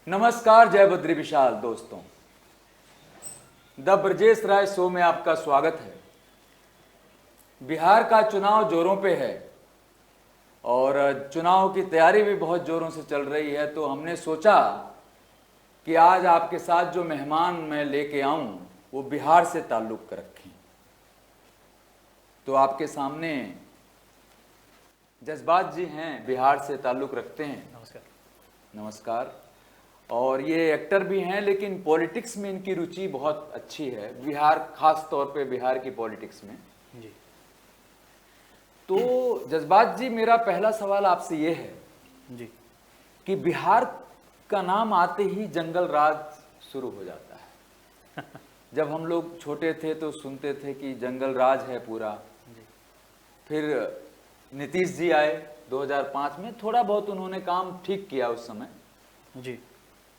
नमस्कार, जय बद्री विशाल दोस्तों। द ब्रजेश राय शो में आपका स्वागत है। बिहार का चुनाव जोरों पे है और चुनाव की तैयारी भी बहुत जोरों से चल रही है, तो हमने सोचा कि आज आपके साथ जो मेहमान मैं लेके आऊं वो बिहार से ताल्लुक़ रखें। तो आपके सामने जज्बात जी हैं, बिहार से ताल्लुक़ रखते हैं। नमस्कार। नमस्कार। और ये एक्टर भी हैं, लेकिन पॉलिटिक्स में इनकी रुचि बहुत अच्छी है, बिहार, खास तौर पे बिहार की पॉलिटिक्स में जी। तो जज्बात जी, मेरा पहला सवाल आपसे ये है जी कि बिहार का नाम आते ही जंगल राज शुरू हो जाता है। जब हम लोग छोटे थे तो सुनते थे कि जंगल राज है पूरा। फिर नीतीश जी आए 2005 में, थोड़ा बहुत उन्होंने काम ठीक किया उस समय। जी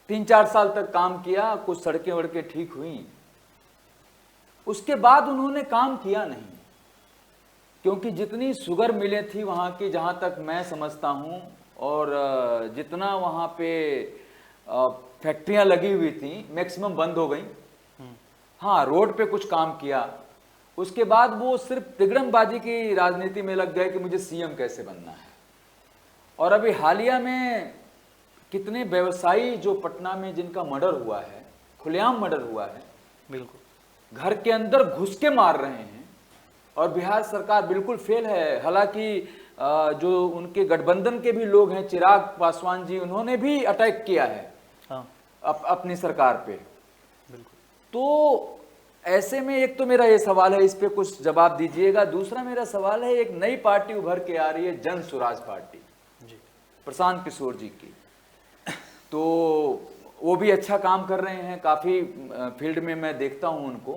3-4 साल तक काम किया, कुछ सड़कें वड़कें ठीक हुई। उसके बाद उन्होंने काम किया नहीं, क्योंकि जितनी शुगर मिलें थी वहाँ की, जहाँ तक मैं समझता हूँ, और जितना वहाँ पे फैक्ट्रियाँ लगी हुई थी मैक्सिमम बंद हो गई। हाँ, रोड पे कुछ काम किया। उसके बाद वो सिर्फ तिगड़मबाजी की राजनीति में लग गए कि मुझे सीएम कैसे बनना है। और अभी हालिया में कितने व्यवसायी जो पटना में जिनका मर्डर हुआ है, खुलेआम मर्डर हुआ है, बिल्कुल घर के अंदर घुस के मार रहे हैं, और बिहार सरकार बिल्कुल फेल है। हालांकि जो उनके गठबंधन के भी लोग हैं, चिराग पासवान जी, उन्होंने भी अटैक किया है हाँ अपनी सरकार पे। बिल्कुल। तो ऐसे में एक तो मेरा ये सवाल है, इस पे कुछ जवाब दीजिएगा। दूसरा मेरा सवाल है, एक नई पार्टी उभर के आ रही है, जन स्वराज पार्टी, जी प्रशांत किशोर जी की। तो वो भी अच्छा काम कर रहे हैं, काफ़ी फील्ड में मैं देखता हूं उनको।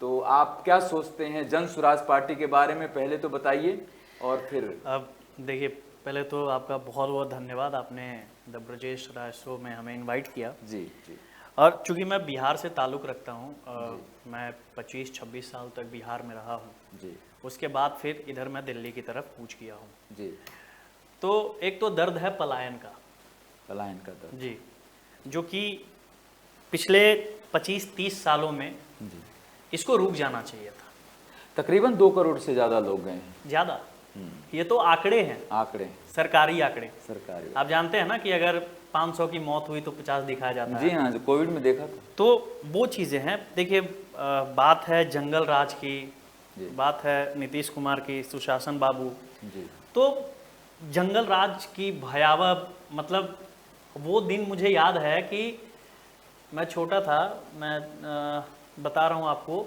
तो आप क्या सोचते हैं जन स्वराज पार्टी के बारे में, पहले तो बताइए और फिर। अब देखिए, पहले तो आपका बहुत बहुत धन्यवाद, आपने द ब्रजेश राय शो में हमें इनवाइट किया। जी जी। और चूंकि मैं बिहार से ताल्लुक़ रखता हूँ, मैं 25-26 साल तक बिहार में रहा हूँ। जी। उसके बाद फिर इधर मैं दिल्ली की तरफ कूच किया हूँ। जी। तो एक तो दर्द है पलायन का। पलायन का दर्द। जी, जो कि पिछले 25-30 सालों में जी। इसको रुक जाना चाहिए था। तकरीबन 2 करोड़ से ज़्यादा लोग गए हैं। ज़्यादा, ये तो आंकड़े हैं, आंकड़े, सरकारी आंकड़े। सरकारी। आप जानते हैं ना कि अगर 500 की मौत हुई तो 50 दिखाया जाता जी है। हाँ, जो कोविड में देखा था। तो वो चीज़ें हैं। देखिए, बात है जंगल राज की, बात है नीतीश कुमार की, सुशासन बाबू। जी। तो जंगल राज की भयावह, मतलब वो दिन मुझे याद है कि मैं छोटा था, मैं बता रहा हूँ आपको,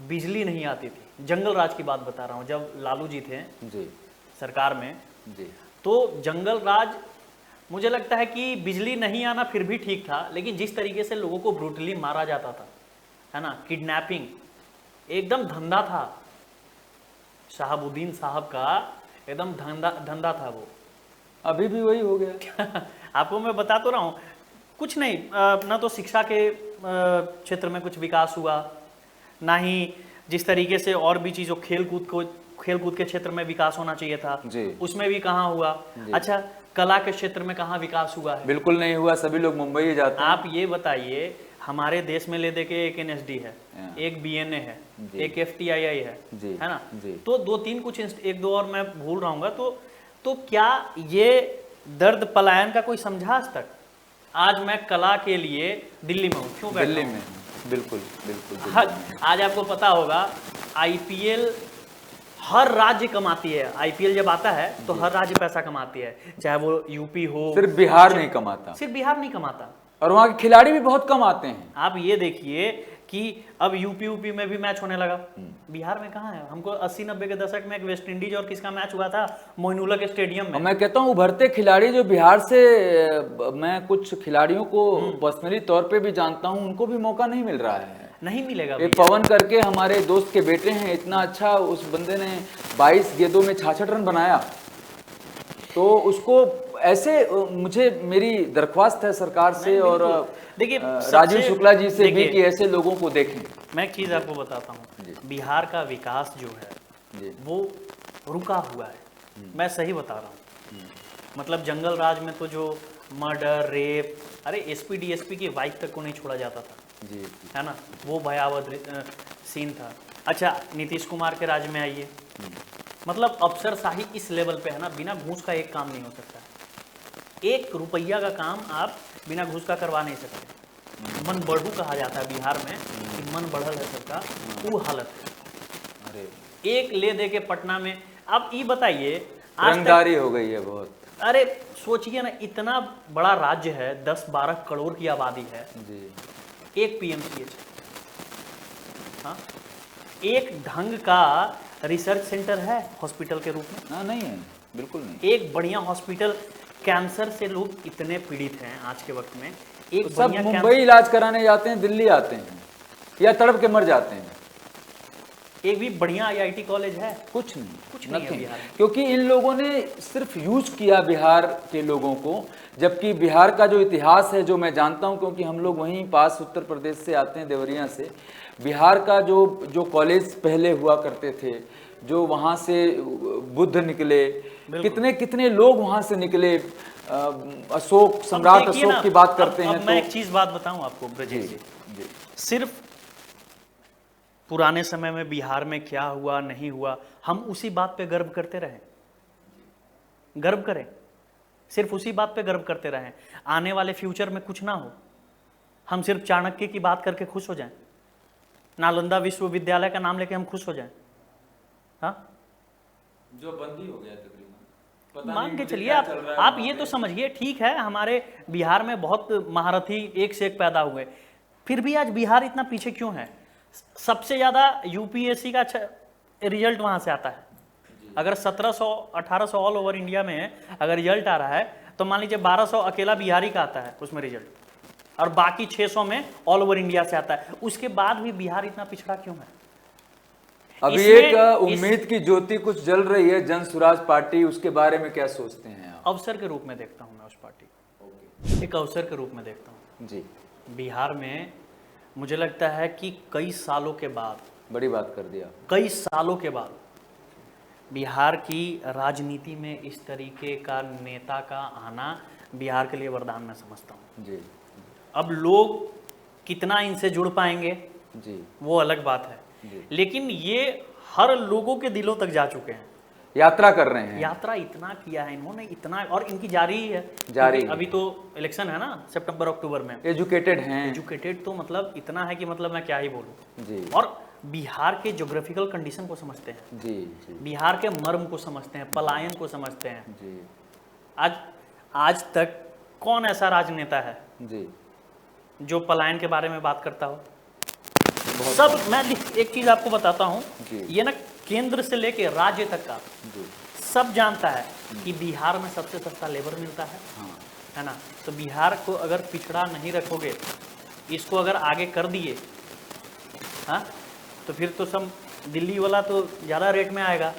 बिजली नहीं आती थी। जंगल राज की बात बता रहा हूँ, जब लालू जी थे जी। सरकार में। जी। तो जंगल राज, मुझे लगता है कि बिजली नहीं आना फिर भी ठीक था, लेकिन जिस तरीके से लोगों को ब्रूटली मारा जाता था, है ना, किडनैपिंग एकदम धंधा था। शहाबुद्दीन साहब का एकदम धंधा था वो। अभी भी वही हो गया। आपको मैं बता तो रहा हूँ, कुछ नहीं, ना तो शिक्षा के क्षेत्र में कुछ विकास हुआ, ना ही जिस तरीके से और भी चीज़ों, खेलकूद के क्षेत्र में विकास होना चाहिए था, उसमें भी कहाँ हुआ। अच्छा, कला के क्षेत्र में कहाँ विकास हुआ है? बिल्कुल नहीं हुआ, सभी लोग मुंबई ही जाते हैं। आप ये बताइए, हमारे देश में ले दे के एक NSD है, एक BNA है, एक FTII है ना? तो 2-3 कुछ, 1-2 और मैं भूल रहा हूँ। तो क्या ये दर्द पलायन का कोई समझा आज तक? आज मैं कला के लिए दिल्ली में हूँ, क्यों बैठा दिल्ली हूँ? में? बिल्कुल बिल्कुल। आज आपको पता होगा, IPL हर राज्य कमाती है। IPL जब आता है तो हर राज्य पैसा कमाती है, चाहे वो यूपी हो। सिर्फ बिहार नहीं कमाता। सिर्फ बिहार नहीं कमाता, और वहाँ के खिलाड़ी भी बहुत कम आते हैं। आप ये देखिए कि अब यूपी में भी मैच होने लगा, बिहार में कहाँ है? हमको 80-90 के दशक में एक वेस्ट इंडीज और किसका मैच हुआ था, मोइनुलक स्टेडियम में। मैं कहता हूँ उभरते खिलाड़ी जो बिहार से, मैं कुछ खिलाड़ियों को पर्सनली तौर पे भी जानता हूँ, उनको भी मौका नहीं मिल रहा है। नहीं मिलेगा। एक पवन करके हमारे दोस्त के बेटे हैं, इतना अच्छा उस बंदे ने 22 गेंदों में 66 रन बनाया। तो उसको ऐसे, मुझे मेरी दरख्वास्त है सरकार से और देखिए राजीव शुक्ला जी से भी कि ऐसे लोगों को देखें। मैं एक चीज़ आपको बताता हूँ, बिहार का विकास जो है वो रुका हुआ है। मैं सही बता रहा हूँ। मतलब जंगल राज में तो जो मर्डर, रेप, अरे एसपी डीएसपी की वाइफ तक को नहीं छोड़ा जाता था जी है ना, वो भयावह सीन था। अच्छा नीतीश कुमार के राज में आइए, मतलब अफसरशाही इस लेवल पे है ना, बिना घूस का एक काम नहीं हो सकता। 1 रुपया का काम आप बिना घूस का करवा नहीं सकते। मन बढ़ू कहा जाता है बिहार में कि मन बढ़ल है सबका, वो हालत है। अरे एक ले दे के पटना में, आप ये बताइए आज तक, रंगदारी हो गई है बहुत। अरे सोचिए ना, इतना बड़ा राज्य है, 10-12 करोड़ की आबादी है जी, एक पीएमसीएच, हाँ, एक ढंग का रिसर्च सेंटर है हॉस्पिटल के रूप में? हाँ नहीं है, बिल्कुल नहीं। एक बढ़िया हॉस्पिटल, कैंसर से लोग इतने पीड़ित हैं आज के वक्त में, एक तो सब बढ़िया मुंबई इलाज कराने जाते हैं, दिल्ली आते हैं या तड़प के मर जाते हैं। एक भी बढ़िया आईआईटी कॉलेज है? कुछ नहीं, कुछ नहीं है nothing। बिहार में। क्योंकि इन लोगों ने सिर्फ यूज किया बिहार के लोगों को, जबकि बिहार का जो इतिहास है, जो मैं जानता हूं क्योंकि हम लोग वहीं पास उत्तर प्रदेश से आते हैं, देवरिया से। बिहार का जो कॉलेज पहले हुआ करते थे, जो वहाँ से बुद्ध निकले, कितने कितने लोग वहाँ से निकले, अशोक, सम्राट अशोक की बात करते हैं। मैं एक बात बताऊं आपको ब्रजेश जी, सिर्फ पुराने समय में बिहार में क्या हुआ नहीं हुआ, हम उसी बात पे गर्व करते रहें, गर्व करें, सिर्फ उसी बात पे गर्व करते रहें। आने वाले फ्यूचर में कुछ ना हो, हम सिर्फ चाणक्य की बात करके खुश हो जाएं, नालंदा विश्वविद्यालय का नाम लेके हम खुश हो जाएं, हाँ, जो बंदी हो गया तकरीबन, मान के चलिए आप ये तो समझिए, ठीक है हमारे बिहार में बहुत महारथी एक से एक पैदा हुए, फिर भी आज बिहार इतना पीछे क्यों है? सबसे ज्यादा यूपीएससी का रिजल्ट वहां से आता है। अगर 1700-1800 ऑल ओवर इंडिया में अगर रिजल्ट आ रहा है, तो मान लीजिए 1200 अकेला बिहारी का आता है उसमें रिजल्ट, और बाकी 600 में ऑल ओवर इंडिया से आता है। उसके बाद भी बिहार इतना पिछड़ा क्यों है? अभी एक उम्मीद की ज्योति कुछ जल रही है, जन स्वराज पार्टी, उसके बारे में क्या सोचते हैं आप? अवसर के रूप में देखता हूं मैं उस पार्टी को, एक अवसर के रूप में देखता हूं जी। बिहार में मुझे लगता है कि कई सालों के बाद, बड़ी बात कर दिया, कई सालों के बाद बिहार की राजनीति में इस तरीके का नेता का आना बिहार के लिए वरदान मैं समझता हूँ जी। अब लोग कितना इनसे जुड़ पाएंगे जी, वो अलग बात है, लेकिन ये हर लोगों के दिलों तक जा चुके हैं, यात्रा कर रहे हैं। यात्रा इतना किया है इन्होंने, इतना, और इनकी जारी ही है, जारी। अभी तो इलेक्शन है ना सितंबर अक्टूबर में। एजुकेटेड हैं, एजुकेटेड तो मतलब इतना है कि मतलब मैं क्या ही बोलूँ जी। और बिहार के ज्योग्राफिकल कंडीशन को समझते हैं, जी जी, बिहार के मर्म को समझते हैं, पलायन को समझते हैं जी। आज तक कौन ऐसा राजनेता है जी, जो पलायन के बारे में बात करता हो? सब, मैं एक चीज आपको बताता हूँ, ये ना केंद्र से लेके राज्य तक का सब जानता है कि बिहार में सबसे सस्ता लेबर मिलता है, है ना। तो बिहार को अगर पिछड़ा नहीं रखोगे, इसको अगर आगे कर दिए, हाँ, तो फिर तो सब दिल्ली वाला तो ज़्यादा रेट में आएगा।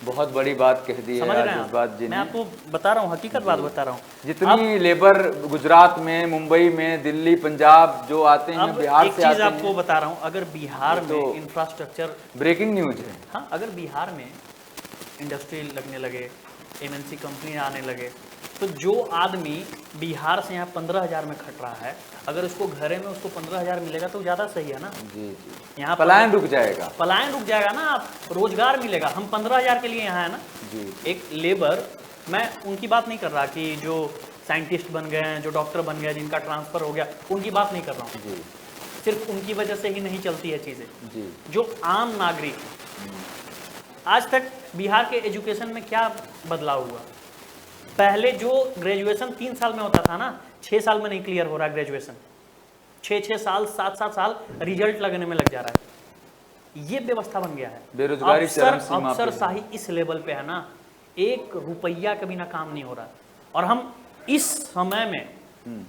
बहुत बड़ी बात कह दी है आज इस बात जी ने। मैं आपको बता रहा हूँ, हकीकत बात बता रहा हूँ। जितनी लेबर गुजरात में, मुंबई में, दिल्ली, पंजाब जो आते हैं बिहार से आते हैं। एक चीज आपको बता रहा हूँ, अगर बिहार में इंफ्रास्ट्रक्चर, ब्रेकिंग न्यूज है, हाँ, अगर बिहार में इंडस्ट्री लगने लगे, एमएनसी कंपनी आने लगे, तो जो आदमी बिहार से यहाँ 15,000 में खट रहा है, अगर उसको घरे में उसको 15,000 मिलेगा तो ज़्यादा सही है ना। जी जी, यहाँ पलायन रुक जाएगा, पलायन रुक जाएगा ना, आप रोजगार मिलेगा। हम 15,000 के लिए यहाँ है ना जी। एक लेबर, मैं उनकी बात नहीं कर रहा कि जो साइंटिस्ट बन गए हैं, जो डॉक्टर बन गए, जिनका ट्रांसफर हो गया, उनकी बात नहीं कर रहा हूँ जी। सिर्फ उनकी वजह से ही नहीं चलती है चीज़ें जी। जो आम नागरिक, आज तक बिहार के एजुकेशन में क्या बदलाव हुआ? पहले जो ग्रेजुएशन 3 साल में होता था ना, 6 साल में नहीं क्लियर हो रहा ग्रेजुएशन, 6-6 साल, 7-7 साल रिजल्ट लगने में लग जा रहा है। ये व्यवस्था बन गया है, बेरोजगारी चरम सीमा पे, अफसरशाही इस लेवल पे है ना, 1 रुपया कभी ना काम नहीं हो रहा। और हम इस समय में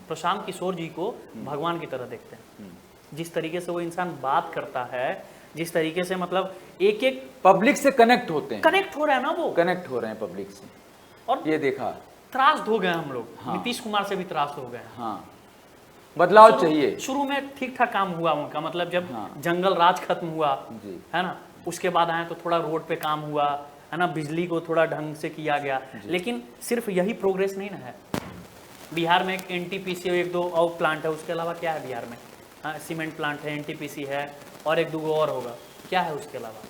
प्रशांत किशोर जी को भगवान की तरह देखते हैं। जिस तरीके से वो इंसान बात करता है, जिस तरीके से मतलब एक पब्लिक से कनेक्ट होते हैं, कनेक्ट हो रहा है ना, वो कनेक्ट हो रहे हैं पब्लिक से। और ये देखा, त्रास्त हो गए हम लोग, हाँ। नीतीश कुमार से भी त्रास्त हो गए, हाँ। बदलाव चाहिए। शुरू में ठीक ठाक काम हुआ उनका, मतलब जब जंगल राज खत्म हुआ, है ना, उसके बाद आए तो थोड़ा रोड पे काम हुआ, है ना, बिजली को थोड़ा ढंग से किया गया, लेकिन सिर्फ यही प्रोग्रेस नहीं ना है। बिहार में एक एनटीपीसी और एक दो और प्लांट है, उसके अलावा क्या है बिहार में? हाँ, सीमेंट प्लांट है, एनटीपीसी है और एक दो और होगा, क्या है उसके अलावा?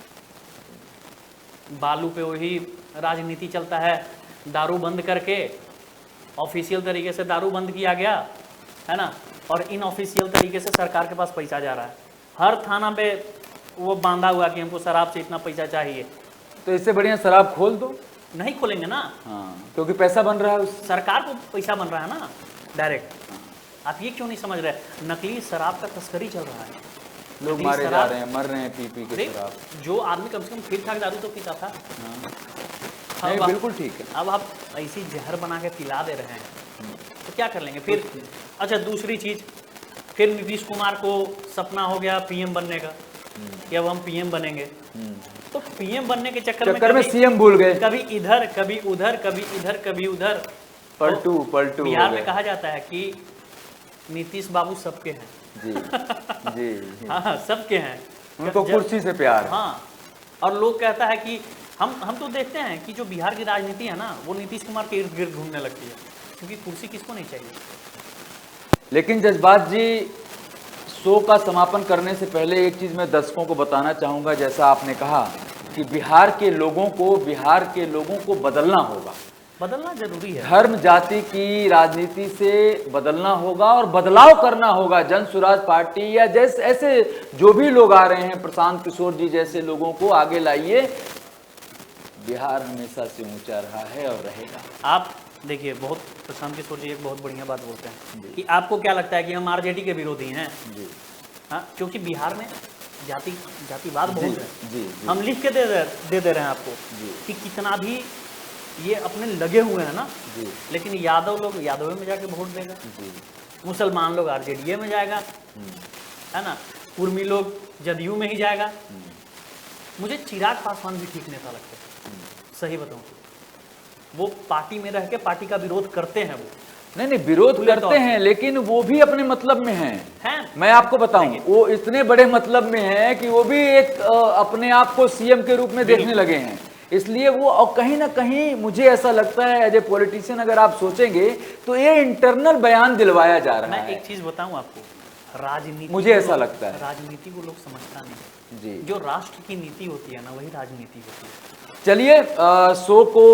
बालू पे वही राजनीति चलता है, दारू बंद करके ऑफिशियल तरीके से दारू बंद किया गया है ना, और इनऑफिशियल तरीके से सरकार के पास पैसा जा रहा है, हर थाना पे वो बांधा हुआ कि हमको शराब से इतना पैसा चाहिए। तो इससे बढ़िया शराब खोल दो। नहीं खोलेंगे ना, हाँ, क्योंकि पैसा बन रहा है उससे। सरकार को पैसा बन रहा है ना डायरेक्ट। आप ये क्यों नहीं समझ रहे? नकली शराब का तस्करी चल रहा है, लोग मारे जा रहे हैं, मर रहे हैं पी के शराब। जो आदमी कम से कम ठीक ठाक दारू तो पीता था। नहीं, बिल्कुल ठीक है। अब आप ऐसी जहर बना के पिला दे रहे हैं तो क्या कर लेंगे फिर? अच्छा, दूसरी चीज, फिर नीतीश कुमार को सपना हो गया पीएम बनने का कि अब हम पीएम बनेंगे, तो पीएम बनने के चक्कर में सीएम भूल गए, कभी इधर कभी उधर, कभी इधर कभी उधर, पलटू। बिहार में कहा जाता है कि नीतीश बाबू सबके हैं। जी जी। हाँ, सबके हैं, उनको कुर्सी से प्यार है। हाँ, और लोग कहता है कि हम तो देखते हैं कि जो बिहार की राजनीति है ना, वो नीतीश कुमार के इर्द गिर्द घूमने लगती है, क्योंकि कुर्सी किसको नहीं चाहिए। लेकिन जज्बात जी, शो का समापन करने से पहले एक चीज मैं दर्शकों को बताना चाहूंगा। जैसा आपने कहा कि बिहार के लोगों को बदलना होगा, बदलना जरूरी है। धर्म जाति की राजनीति से बदलना होगा और बदलाव करना होगा। जन स्वराज पार्टी या जैसे ऐसे जो भी लोग आ रहे हैं, प्रशांत किशोर जी जैसे लोगों को आगे लाइए। बिहार हमेशा से ऊंचा रहा है और रहेगा। आप देखिए, बहुत प्रशांत किशोर जी एक बहुत बढ़िया बात बोलते हैं कि आपको क्या लगता है कि हम आरजेडी के विरोधी हैं? जी। हाँ, क्योंकि बिहार में जातिवाद बहुत है। जी। हम लिख के दे रहे हैं आपको कि कितना भी ये अपने लगे हुए हैं ना जी, लेकिन यादव लोग यादव में जाके वोट देगा जी, मुसलमान लोग आरजेडी में जाएगा, है ना, कुर्मी लोग जदयू में ही जाएगा। मुझे चिराग पासवान भी ठीक नेता लगते हैं, सही बताऊं। वो पार्टी में रह के पार्टी का विरोध करते हैं। वो नहीं विरोध करते हैं, लेकिन वो भी अपने मतलब में हैं। मैं आपको बताऊं, वो इतने बड़े मतलब में हैं कि वो भी एक अपने आप को सीएम के रूप में देखने लगे हैं। इसलिए वो, और कहीं ना कहीं मुझे ऐसा लगता है एज ए पॉलिटिशियन अगर आप सोचेंगे तो ये इंटरनल बयान दिलवाया जा रहा है। मैं एक चीज बताऊं आपको, राजनीति, मुझे ऐसा लगता है राजनीति को लोग समझता नहीं जी। जो राष्ट्र की नीति होती है ना, वही राजनीति होती है। चलिए, शो को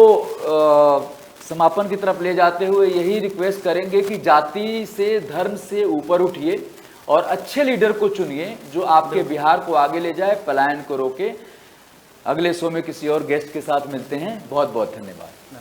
समापन की तरफ ले जाते हुए यही रिक्वेस्ट करेंगे कि जाति से, धर्म से ऊपर उठिए और अच्छे लीडर को चुनिए जो आपके बिहार को आगे ले जाए, पलायन को रोके। अगले शो में किसी और गेस्ट के साथ मिलते हैं। बहुत बहुत धन्यवाद।